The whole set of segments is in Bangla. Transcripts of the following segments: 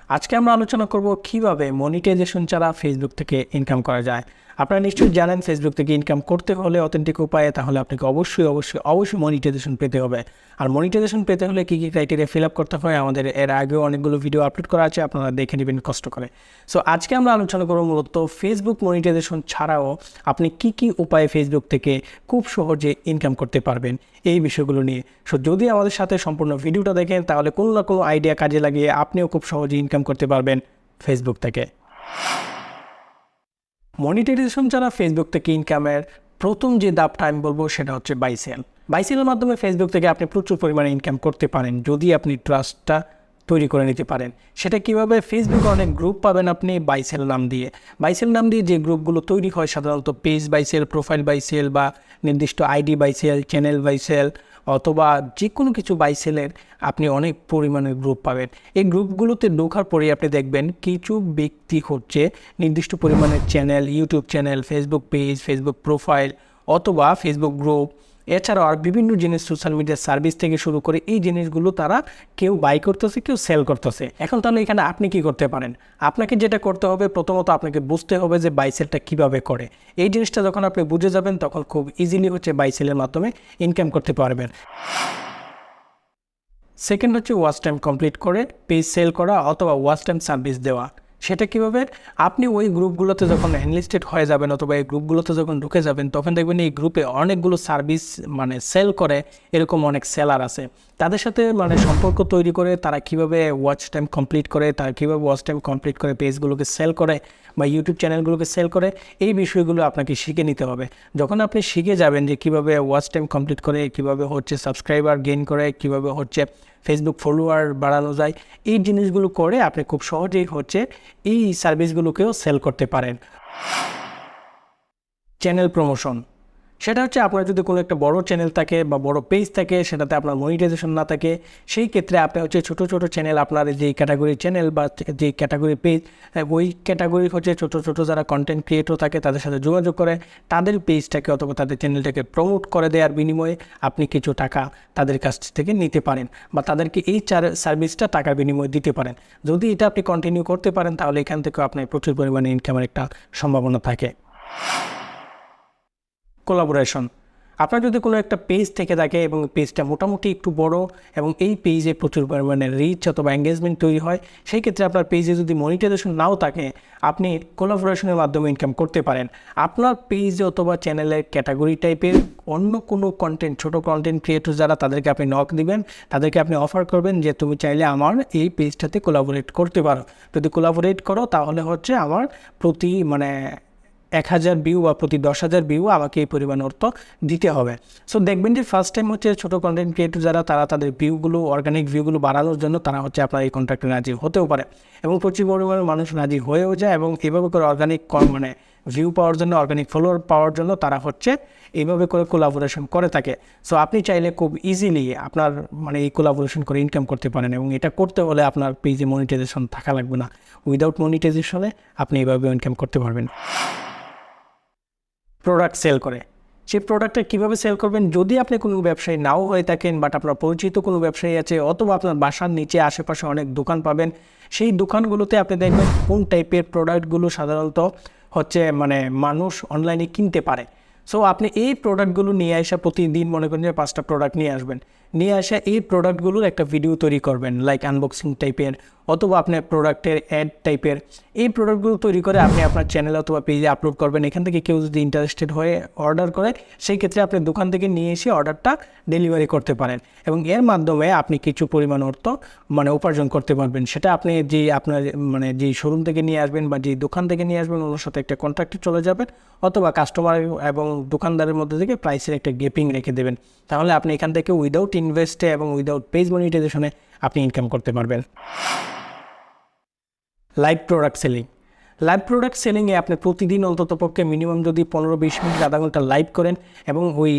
আজকে আমরা আলোচনা করব কিভাবে মনিটাইজেশন ছাড়া ফেসবুক থেকে ইনকাম করা যায়। আপনারা নিশ্চয়ই জানেন ফেসবুক থেকে ইনকাম করতে হলে অথেন্টিক উপায়ে তাহলে আপনাকে অবশ্যই মনিটাইজেশন পেতে হবে। আর মনিটাইজেশন পেতে হলে কী কী ক্রাইটেরিয়া ফিল আপ করতে হয় আমাদের এর আগেও অনেকগুলো ভিডিও আপলোড করা আছে, আপনারা দেখে নেবেন কষ্ট করে। সো আজকে আমরা আলোচনা করব মূলত ফেসবুক মনিটাইজেশন ছাড়াও আপনি কী কী উপায়ে ফেসবুক থেকে খুব সহজে ইনকাম করতে পারবেন এই বিষয়গুলো নিয়ে। সো যদি আমাদের সাথে সম্পূর্ণ ভিডিওটা দেখেন তাহলে কোনো না কোনো আইডিয়া কাজে লাগিয়ে আপনিও খুব সহজে ইনকাম করতে পারবেন ফেসবুক থেকে। মনিটাইজেশন ছাড়া ফেসবুক থেকে ইনকামের প্রথম যে ধাপটা আমি বলবো সেটা হচ্ছে বাইসেল। বাইসেলের মাধ্যমে ফেসবুক থেকে আপনি প্রচুর পরিমাণে ইনকাম করতে পারেন যদি আপনি ট্রাস্টটা তৈরি করে নিতে পারেন। সেটা কীভাবে? ফেসবুকে অনেক গ্রুপ পাবেন আপনি বাইসেল নাম দিয়ে। বাইসেল নাম দিয়ে যে গ্রুপগুলো তৈরি হয় সাধারণত পেজ বাইসেল, প্রোফাইল বাইসেল বা নির্দিষ্ট আইডি বাইসেল, চ্যানেল বাইসেল অথবা যে কোনো কিছু বাইসেলের আপনি অনেক পরিমাণে গ্রুপ পাবেন। এই গ্রুপগুলোতে ঢোকার পরে আপনি দেখবেন কিছু ব্যক্তি হচ্ছে নির্দিষ্ট পরিমাণের channel, YouTube channel, Facebook page, Facebook profile অথবা ফেসবুক গ্রুপ, এছাড়াও আর বিভিন্ন জিনিস সোশ্যাল মিডিয়া সার্ভিস থেকে শুরু করে এই জিনিসগুলো তারা কেউ বাই করতেছে, কেউ সেল করতেছে। এখন তাহলে এখানে আপনি কি করতে পারেন? আপনাকে যেটা করতে হবে প্রথমত আপনাকে বুঝতে হবে যে বাইসেলটা কিভাবে করে। এই জিনিসটা যখন আপনি বুঝে যাবেন তখন খুব ইজিলি হচ্ছে বাইসেলের মাধ্যমে ইনকাম করতে পারবেন। সেকেন্ড হচ্ছে ওয়াচ টাইম কমপ্লিট করে পেজ সেল করা অথবা ওয়াচ টাইম সার্ভিস দেওয়া। সেটা কীভাবে? আপনি ওই গ্রুপগুলোতে যখন এনলিস্টেড হয়ে যাবেন অথবা এই গ্রুপগুলোতে যখন ঢুকে যাবেন তখন দেখবেন এই গ্রুপে অনেকগুলো সার্ভিস সেল করে এরকম অনেক সেলার আছে। তাদের সাথে সম্পর্ক তৈরি করে তারা কীভাবে ওয়াচ টাইম কমপ্লিট করে, তারা কীভাবে ওয়াচ টাইম কমপ্লিট করে পেজগুলোকে সেল করে বা ইউটিউব চ্যানেলগুলোকে সেল করে, এই বিষয়গুলো আপনাকে শিখে নিতে হবে। যখন আপনি শিখে যাবেন যে কীভাবে ওয়াচ টাইম কমপ্লিট করে, কীভাবে হচ্ছে সাবস্ক্রাইবার গেইন করে, কীভাবে হচ্ছে ফেসবুক ফলোয়ার বাড়ানো যায়, এই জিনিসগুলো করে আপনি খুব সহজেই হচ্ছে এই সার্ভিসগুলোকেও সেল করতে পারেন। চ্যানেল প্রমোশন, সেটা হচ্ছে আপনার যদি কোনো একটা বড় চ্যানেল থাকে বা বড় পেজ থাকে সেটাতে আপনার মনিটাইজেশন না থাকে, সেই ক্ষেত্রে আপনি হচ্ছে ছোটো ছোটো চ্যানেল, আপনার যেই ক্যাটাগরি চ্যানেল বা যেই ক্যাটাগরি পেজ, ওই ক্যাটাগরি হচ্ছে ছোটো যারা কন্টেন্ট ক্রিয়েটর থাকে তাদের সাথে যোগাযোগ করে তাদের পেজটাকে অথবা তাদের চ্যানেলটাকে প্রমোট করে দেওয়ার বিনিময়ে আপনি কিছু টাকা তাদের কাছ থেকে নিতে পারেন বা তাদেরকে এই সার্ভিসটা টাকার বিনিময়ে দিতে পারেন। যদি এটা আপনি কন্টিনিউ করতে পারেন তাহলে এখান থেকেও আপনার প্রচুর পরিমাণে ইনকামের একটা সম্ভাবনা থাকে। কোলাবোরেশন, আপনার যদি কোনো একটা পেজ থেকে থাকে এবং পেজটা মোটামুটি একটু বড় এবং এই পেজে প্রচুর পরিমাণে রিচ অথবা এঙ্গেজমেন্ট তৈরি হয়, সেই ক্ষেত্রে আপনার পেজে যদি মনিটাইজেশন নাও থাকে আপনি কোলাবোরেশনের মাধ্যমে ইনকাম করতে পারেন। আপনার পেজে অথবা চ্যানেলের ক্যাটাগরি টাইপের অন্য কোনো কন্টেন্ট, ছোটো কন্টেন্ট ক্রিয়েটর যারা, তাদেরকে আপনি নক দিবেন, তাদেরকে আপনি অফার করবেন যে তুমি চাইলে আমার এই পেজটাতে কোলাবোরেট করতে পারো। যদি কোলাবোরেট করো তাহলে হচ্ছে আমার প্রতি 1000 ভিউ বা প্রতি 10,000 ভিউ আমাকে এই পরিমাণ অর্থ দিতে হবে। সো দেখবেন যে ফার্স্ট টাইম হচ্ছে ছোটো কন্টেন্ট ক্রিয়েটর যারা, তারা তাদের ভিউগুলো, অর্গানিক ভিউগুলো বাড়ানোর জন্য তারা হচ্ছে আপনার এই কন্ট্রাক্টে রাজি হতেও পারে এবং প্রচুর পরিমাণে মানুষ রাজি হয়েও যায় এবং এভাবে করে অর্গানিক ভিউ পাওয়ার জন্য, অর্গানিক ফলোয়ার পাওয়ার জন্য তারা হচ্ছে এইভাবে করে কোলাবোরেশন করে থাকে। সো আপনি চাইলে খুব ইজিলি আপনার এই কোলাবোরেশন করে ইনকাম করতে পারেন এবং এটা করতে হলে আপনার পেজে মনিটাইজেশন থাকা লাগবে না। উইদাউট মনিটাইজেশনে আপনি এইভাবে ইনকাম করতে পারবেন। প্রোডাক্ট সেল করে, সেই প্রোডাক্টটা কীভাবে সেল করবেন? যদি আপনি কোনো ব্যবসায়ী নাও হয়ে থাকেন বাট আপনার পরিচিত কোনো ব্যবসায়ী আছে অথবা আপনার বাসার নিচে আশেপাশে অনেক দোকান পাবেন, সেই দোকানগুলোতে আপনি দেখবেন কোন টাইপের প্রোডাক্টগুলো সাধারণত হচ্ছে মানুষ অনলাইনে কিনতে পারে। সো আপনি এই প্রোডাক্টগুলো নিয়ে আসা, প্রতিদিন মনে করেন যে 5টা প্রোডাক্ট নিয়ে আসবেন, নিয়ে আসা এই প্রোডাক্টগুলোর একটা ভিডিও তৈরি করবেন লাইক আনবক্সিং টাইপের অথবা আপনার প্রোডাক্টের অ্যাড টাইপের। এই প্রোডাক্টগুলো তৈরি করে আপনি আপনার চ্যানেল অথবা পেজে আপলোড করবেন। এখান থেকে কেউ যদি ইন্টারেস্টেড হয়ে অর্ডার করে সেই ক্ষেত্রে আপনি দোকান থেকে নিয়ে এসে অর্ডারটা ডেলিভারি করতে পারেন এবং এর মাধ্যমে আপনি কিছু পরিমাণ অর্থ উপার্জন করতে পারবেন। সেটা আপনি যে আপনার যেই শোরুম থেকে নিয়ে আসবেন বা যেই দোকান থেকে নিয়ে আসবেন ওনার সাথে একটা কন্ট্রাক্টে চলে যাবেন অথবা কাস্টমার এবং দোকানদারের মধ্যে থেকে প্রাইসের একটা গ্যাপিং রেখে দেবেন। তাহলে আপনি এখান থেকে উইদাউট ইনভেস্টে এবং উইদাউট পেজ মনিটাইজেশনে আপনি ইনকাম করতে পারবেন। Live product selling, live product সেলিংয়ে আপনি প্রতিদিন অন্ততপক্ষে মিনিমাম যদি 15-20 মিনিট, আধা ঘন্টা লাইভ করেন এবং ওই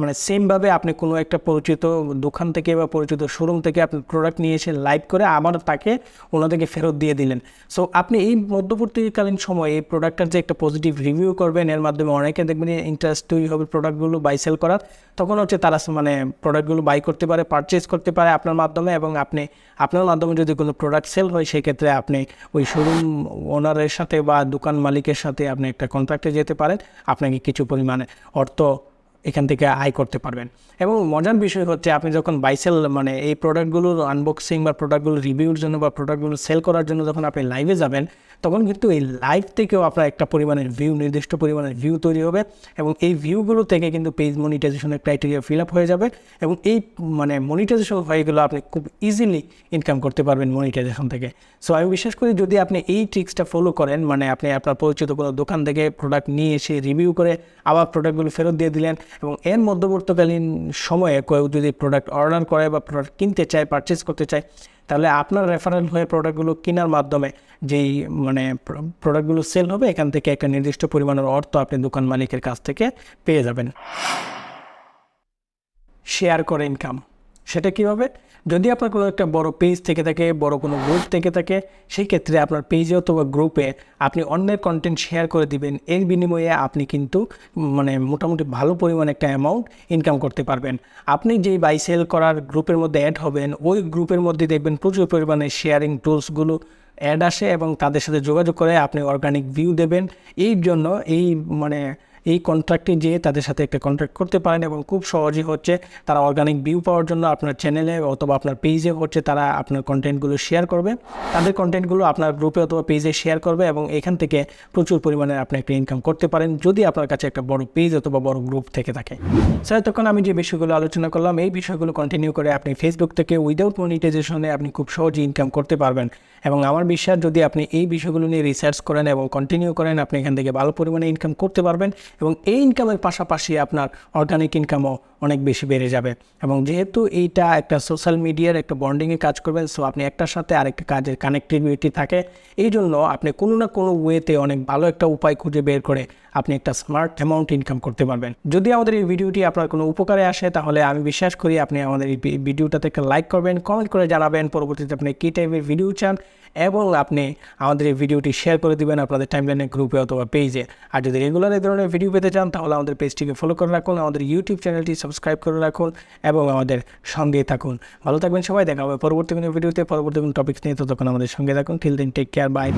মানে সেমভাবে আপনি কোনো একটা পরিচিত দোকান থেকে বা পরিচিত শোরুম থেকে আপনি প্রোডাক্ট নিয়ে এসে লাইভ করে আবার তাকে ওনাদেরকে ফেরত দিয়ে দিলেন। সো আপনি এই মধ্যবর্তীকালীন সময়ে এই প্রোডাক্টটার যে একটা পজিটিভ রিভিউ করবেন, এর মাধ্যমে অনেকে দেখবেন ইন্টারেস্ট তৈরি হবে প্রোডাক্টগুলো বাই সেল করার। তখন হচ্ছে তারা মানে প্রোডাক্টগুলো বাই করতে পারে, পারচেস করতে পারে আপনার মাধ্যমে, এবং আপনি আপনার মাধ্যমে যদি কোনো প্রোডাক্ট সেল হয় সেক্ষেত্রে আপনি ওই শোরুম ওনারের সাথে বা দোকান মালিকের সাথে আপনি একটা কন্ট্রাক্টে যেতে পারেন, আপনাকে কিছু পরিমাণে অর্থ এখান থেকে আয় করতে পারবেন। এবং মজার বিষয় হচ্ছে আপনি যখন বাইসেল মানে এই প্রোডাক্টগুলোর আনবক্সিং বা প্রোডাক্টগুলো রিভিউর জন্য বা প্রোডাক্টগুলো সেল করার জন্য যখন আপনি লাইভে যাবেন, তখন কিন্তু এই লাইভ থেকেও আপনার একটা পরিমাণের ভিউ, নির্দিষ্ট পরিমাণের ভিউ তৈরি হবে, এবং এই ভিউগুলো থেকে কিন্তু পেজ মনিটাইজেশনের ক্রাইটেরিয়া ফিল আপ হয়ে যাবে, এবং এই মানে মনিটাইজেশন হয়ে গেলে আপনি খুব ইজিলি ইনকাম করতে পারবেন মনিটাইজেশন থেকে। সো আমি বিশ্বাস করি যদি আপনি এই ট্রিক্সটা ফলো করেন, মানে আপনি আপনার পরিচিত কোনো দোকান থেকে প্রোডাক্ট নিয়ে এসে রিভিউ করে আবার প্রোডাক্টগুলো ফেরত দিয়ে দিলেন, এবং এর মধ্যবর্তীকালীন সময়ে কেউ যদি প্রোডাক্ট অর্ডার করে বা প্রোডাক্ট কিনতে চায়, পারচেস করতে চায়, তাহলে আপনার রেফারেল হয়ে প্রোডাক্টগুলো কেনার মাধ্যমে যেই মানে প্রোডাক্টগুলো সেল হবে, এখান থেকে একটা নির্দিষ্ট পরিমাণের অর্থ আপনি দোকান মালিকের কাছ থেকে পেয়ে যাবেন। শেয়ার করে ইনকাম, সেটা কীভাবে? যদি আপনার কোনো একটা বড় পেজ থেকে থাকে, বড় কোনো গ্রুপ থেকে থাকে, সেই ক্ষেত্রে আপনার পেজে অথবা গ্রুপে আপনি অন্যের কন্টেন্ট শেয়ার করে দিবেন। এর বিনিময়ে আপনি কিন্তু মানে মোটামুটি ভালো পরিমাণে একটা অ্যামাউন্ট ইনকাম করতে পারবেন। আপনি যেই বাই সেল করার গ্রুপের মধ্যে অ্যাড হবেন, ওই গ্রুপের মধ্যে দেখবেন প্রচুর পরিমাণে শেয়ারিং টুলসগুলো অ্যাড আসে, এবং তাদের সাথে যোগাযোগ করে আপনি অর্গানিক ভিউ দেবেন। এই জন্য এই কন্ট্রাক্টে যেয়ে তাদের সাথে একটা কন্ট্রাক্ট করতে পারেন, এবং খুব সহজেই হচ্ছে তারা অর্গানিক ভিউ পাওয়ার জন্য আপনার চ্যানেলে অথবা আপনার পেজে হচ্ছে তারা আপনার কন্টেন্টগুলো শেয়ার করবে, তাদের কন্টেন্টগুলো আপনার গ্রুপে অথবা পেজে শেয়ার করবে, এবং এখান থেকে প্রচুর পরিমাণে আপনি একটা ইনকাম করতে পারেন যদি আপনার কাছে একটা বড় পেজ অথবা বড় গ্রুপ থেকে থাকে। স্যার, তখন আমি যে বিষয়গুলো আলোচনা করলাম, এই বিষয়গুলো কন্টিনিউ করে আপনি ফেসবুক থেকে উইদাউট মনিটাইজেশনে আপনি খুব সহজেই ইনকাম করতে পারবেন। এবং আমার বিশ্বাস যদি আপনি এই বিষয়গুলো নিয়ে রিসার্চ করেন এবং কন্টিনিউ করেন, আপনি এখান থেকে ভালো পরিমাণে ইনকাম করতে পারবেন, এবং এই ইনকামের পাশাপাশি আপনার অর্গানিক ইনকামও অনেক বেশি বেড়ে যাবে। এবং যেহেতু এইটা একটা সোশ্যাল মিডিয়ার একটা বন্ডিংয়ে কাজ করবেন, সো আপনি একটার সাথে আরেকটা কাজের কানেক্টিভিটি থাকে, এই জন্য আপনি কোনো না কোনো ওয়েতে অনেক ভালো একটা উপায় খুঁজে বের করে আপনি একটা স্মার্ট অ্যামাউন্ট ইনকাম করতে পারবেন। যদি আমাদের এই ভিডিওটি আপনার কোনো উপকারে আসে, তাহলে আমি বিশ্বাস করি আপনি আমাদের এই ভিডিওটাতে একটা লাইক করবেন, কমেন্ট করে জানাবেন পরবর্তীতে আপনি কী টাইপের ভিডিও চান, এবং আপনি আমাদের এই ভিডিওটি শেয়ার করে দিবেন আপনাদের টাইমলাইনের গ্রুপে অথবা পেজে। আর যদি রেগুলার এই ধরনের ভিডিও পেতে চান, তাহলে আমাদের পেজটিকে ফলো করে রাখুন, আমাদের ইউটিউব চ্যানেলটি সাবস্ক্রাইব করে রাখুন, এবং আমাদের সঙ্গেই থাকুন। ভালো থাকবেন সবাই, দেখা হবে পরবর্তী কোনো ভিডিওতে, পরবর্তী কোনো টপিক নিয়ে। ততক্ষণ আমাদের সঙ্গে থাকুন। Till then, take care, by.